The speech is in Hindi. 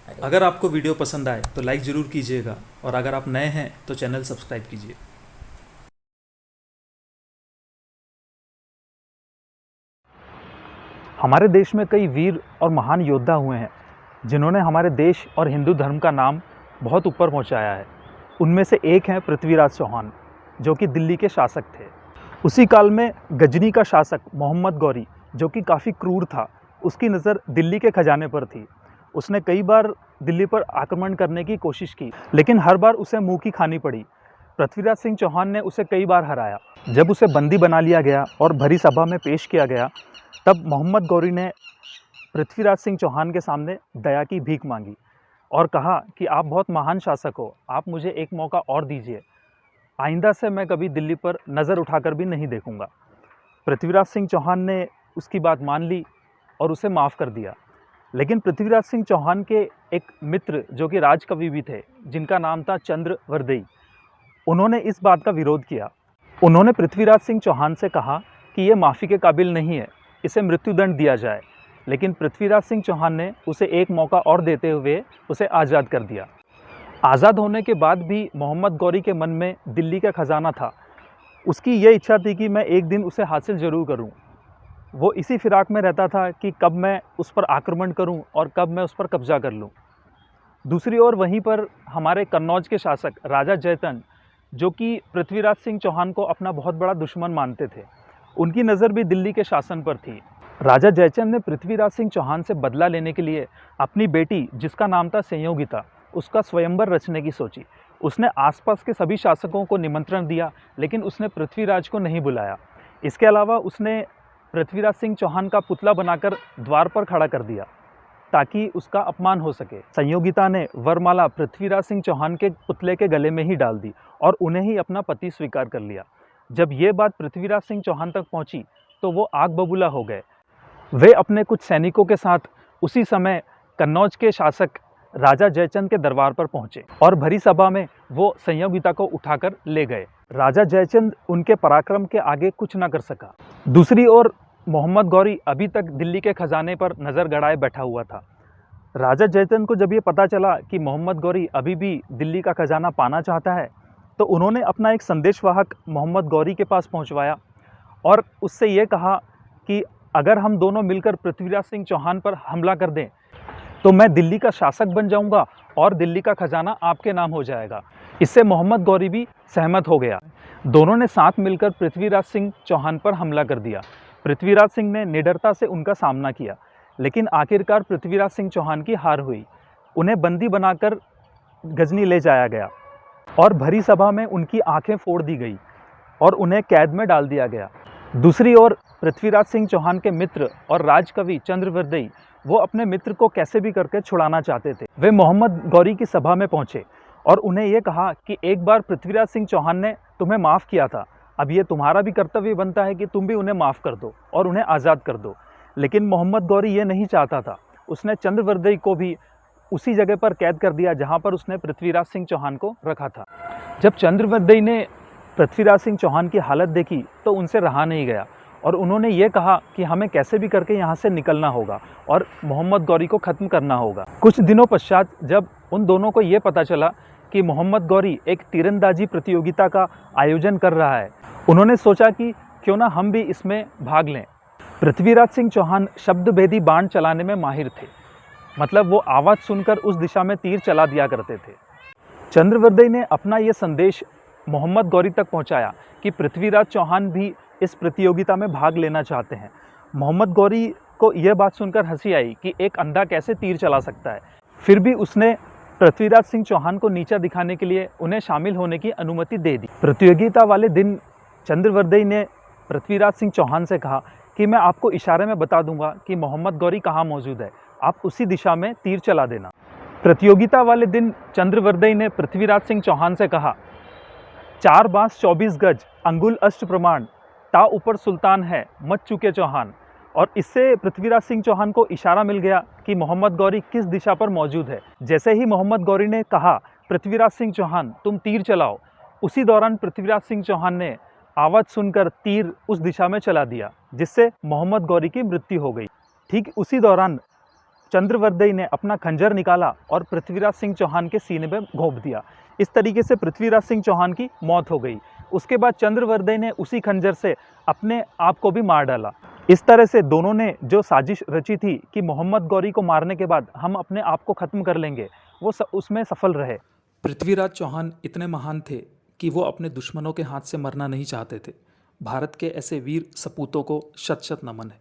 अगर आपको वीडियो पसंद आए तो लाइक ज़रूर कीजिएगा और अगर आप नए हैं तो चैनल सब्सक्राइब कीजिए। हमारे देश में कई वीर और महान योद्धा हुए हैं जिन्होंने हमारे देश और हिंदू धर्म का नाम बहुत ऊपर पहुंचाया है। उनमें से एक हैं पृथ्वीराज चौहान, जो कि दिल्ली के शासक थे। उसी काल में गजनी का शासक मोहम्मद गौरी, जो कि काफ़ी क्रूर था, उसकी नज़र दिल्ली के खजाने पर थी। उसने कई बार दिल्ली पर आक्रमण करने की कोशिश की, लेकिन हर बार उसे मुंह की खानी पड़ी। पृथ्वीराज सिंह चौहान ने उसे कई बार हराया। जब उसे बंदी बना लिया गया और भरी सभा में पेश किया गया, तब मोहम्मद गौरी ने पृथ्वीराज सिंह चौहान के सामने दया की भीख मांगी और कहा कि आप बहुत महान शासक हो, आप मुझे एक मौका और दीजिए। आइंदा से मैं कभी दिल्ली पर नज़र उठाकर भी नहीं देखूंगा। पृथ्वीराज सिंह चौहान ने उसकी बात मान ली और उसे माफ़ कर दिया। लेकिन पृथ्वीराज सिंह चौहान के एक मित्र, जो कि राजकवि भी थे, जिनका नाम था चंद्रवर्देई, उन्होंने इस बात का विरोध किया। उन्होंने पृथ्वीराज सिंह चौहान से कहा कि ये माफ़ी के काबिल नहीं है, इसे मृत्युदंड दिया जाए। लेकिन पृथ्वीराज सिंह चौहान ने उसे एक मौका और देते हुए उसे आज़ाद कर दिया। आज़ाद होने के बाद भी मोहम्मद गौरी के मन में दिल्ली का खजाना था। उसकी ये इच्छा थी कि मैं एक दिन उसे हासिल ज़रूर करूं। वो इसी फिराक में रहता था कि कब मैं उस पर आक्रमण करूं और कब मैं उस पर कब्जा कर लूं। दूसरी ओर वहीं पर हमारे कन्नौज के शासक राजा जयचंद, जो कि पृथ्वीराज सिंह चौहान को अपना बहुत बड़ा दुश्मन मानते थे, उनकी नज़र भी दिल्ली के शासन पर थी। राजा जयचंद ने पृथ्वीराज सिंह चौहान से बदला लेने के लिए अपनी बेटी, जिसका नाम था संयोगिता, उसका स्वयंवर रचने की सोची। उसने आसपास के सभी शासकों को निमंत्रण दिया, लेकिन उसने पृथ्वीराज को नहीं बुलाया। इसके अलावा उसने पृथ्वीराज सिंह चौहान का पुतला बनाकर द्वार पर खड़ा कर दिया ताकि उसका अपमान हो सके। संयोगिता ने वरमाला पृथ्वीराज सिंह चौहान के पुतले के गले में ही डाल दी और उन्हें ही अपना पति स्वीकार कर लिया। जब ये बात पृथ्वीराज सिंह चौहान तक पहुंची तो वो आग बबूला हो गए। वे अपने कुछ सैनिकों के साथ उसी समय कन्नौज के शासक राजा जयचंद के दरबार पर पहुंचे और भरी सभा में वो संयोगिता को उठाकर ले गए। राजा जयचंद उनके पराक्रम के आगे कुछ न कर सका। दूसरी ओर मोहम्मद गौरी अभी तक दिल्ली के खजाने पर नज़र गड़ाए बैठा हुआ था। राजा जयचंद को जब ये पता चला कि मोहम्मद गौरी अभी भी दिल्ली का खजाना पाना चाहता है, तो उन्होंने अपना एक संदेशवाहक मोहम्मद गौरी के पास पहुंचवाया और उससे ये कहा कि अगर हम दोनों मिलकर पृथ्वीराज सिंह चौहान पर हमला कर दें तो मैं दिल्ली का शासक बन जाऊंगा और दिल्ली का खजाना आपके नाम हो जाएगा। इससे मोहम्मद गौरी भी सहमत हो गया। दोनों ने साथ मिलकर पृथ्वीराज सिंह चौहान पर हमला कर दिया। पृथ्वीराज सिंह ने निडरता से उनका सामना किया, लेकिन आखिरकार पृथ्वीराज सिंह चौहान की हार हुई। उन्हें बंदी बनाकर गजनी ले जाया गया और भरी सभा में उनकी आंखें फोड़ दी गई और उन्हें कैद में डाल दिया गया। दूसरी ओर पृथ्वीराज सिंह चौहान के मित्र और राजकवि चंद्रवर्देई, वो अपने मित्र को कैसे भी करके छुड़ाना चाहते थे। वे मोहम्मद गौरी की सभा में पहुंचे और उन्हें यह कहा कि एक बार पृथ्वीराज सिंह चौहान ने तुम्हें माफ़ किया था, अब ये तुम्हारा भी कर्तव्य बनता है कि तुम भी उन्हें माफ़ कर दो और उन्हें आज़ाद कर दो। लेकिन मोहम्मद गौरी ये नहीं चाहता था। उसने चंद्रवर्देई को भी उसी जगह पर कैद कर दिया जहाँ पर उसने पृथ्वीराज सिंह चौहान को रखा था। जब चंद्रवर्देई ने पृथ्वीराज सिंह चौहान की हालत देखी तो उनसे रहा नहीं गया और उन्होंने ये कहा कि हमें कैसे भी करके यहाँ से निकलना होगा और मोहम्मद गौरी को ख़त्म करना होगा। कुछ दिनों पश्चात जब उन दोनों को ये पता चला कि मोहम्मद गौरी एक तीरंदाजी प्रतियोगिता का आयोजन कर रहा है, उन्होंने सोचा कि क्यों ना हम भी इसमें भाग लें। पृथ्वीराज सिंह चौहान शब्दभेदी बाण चलाने में माहिर थे, मतलब वो आवाज़ सुनकर उस दिशा में तीर चला दिया करते थे। चंद्रवर्देई ने अपना ये संदेश मोहम्मद गौरी तक पहुंचाया कि पृथ्वीराज चौहान भी इस प्रतियोगिता में भाग लेना चाहते हैं। मोहम्मद गौरी को यह बात सुनकर हंसी आई कि एक अंधा कैसे तीर चला सकता है। फिर भी उसने पृथ्वीराज सिंह चौहान को नीचा दिखाने के लिए उन्हें शामिल होने की अनुमति दे दी। प्रतियोगिता वाले दिन चंद्रवर्देई ने पृथ्वीराज सिंह चौहान से कहा कि मैं आपको इशारे में बता दूंगा कि मोहम्मद गौरी कहाँ मौजूद है, आप उसी दिशा में तीर चला देना। प्रतियोगिता वाले दिन चंद्रवर्देई ने पृथ्वीराज सिंह चौहान से कहा, 4 बांस 24 गज, अंगुल अष्ट प्रमाण, ता ऊपर सुल्तान है, मत चुके चौहान। और इससे पृथ्वीराज सिंह चौहान को इशारा मिल गया कि मोहम्मद गौरी किस दिशा पर मौजूद है। जैसे ही मोहम्मद गौरी ने कहा, पृथ्वीराज सिंह चौहान तुम तीर चलाओ, उसी दौरान पृथ्वीराज सिंह चौहान ने आवाज़ सुनकर तीर उस दिशा में चला दिया, जिससे मोहम्मद गौरी की मृत्यु हो गई। ठीक उसी दौरान चंद्रवर्दई ने अपना खंजर निकाला और पृथ्वीराज सिंह चौहान के सीने में घोंप दिया। इस तरीके से पृथ्वीराज सिंह चौहान की मौत हो गई। उसके बाद चंद्रवर्दई ने उसी खंजर से अपने आप को भी मार डाला। इस तरह से दोनों ने जो साजिश रची थी कि मोहम्मद गौरी को मारने के बाद हम अपने आप को ख़त्म कर लेंगे, वो उसमें सफल रहे। पृथ्वीराज चौहान इतने महान थे कि वो अपने दुश्मनों के हाथ से मरना नहीं चाहते थे। भारत के ऐसे वीर सपूतों को शत शत नमन है।